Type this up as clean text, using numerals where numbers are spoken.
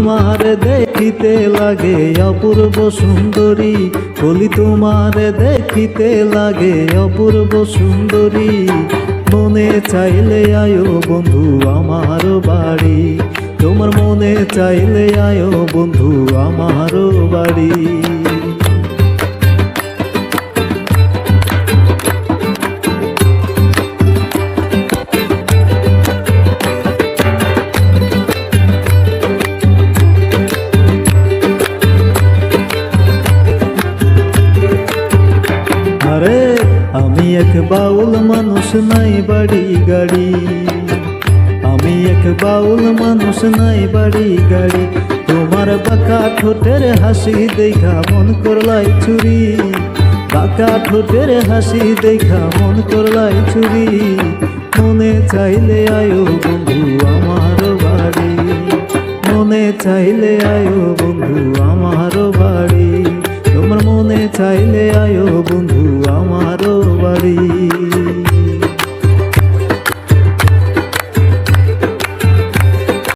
তোমার দেখিতে লাগে অপূর্ব সুন্দরী, কলি তোমার দেখিতে লাগে অপূর্ব সুন্দরী। মনে চাইলে আয়ো বন্ধু আমার বাড়ি, তোমার মনে চাইলে আয়ো বন্ধু আমার বাড়ি। আরে আমি এক বাউল মানুষ, নাই বাড়ি গাড়ি। আমি এক বাউল মানুষ, নাই বাড়ি গাড়ি। তোমার বাঁকা ঠোঁটের হাসি দেখা মন করলাই চুরি, বাঁকা ঠোঁটের হাসি দেখা মন করলাই চুরি। মনে চাইলে আয়ো বন্ধু আমার বাড়ি, মনে চাইলে আয়ো বন্ধু আমার বাড়ি। তোমার মনে চাইলে আয়ো বন্ধু আমার বাড়ি।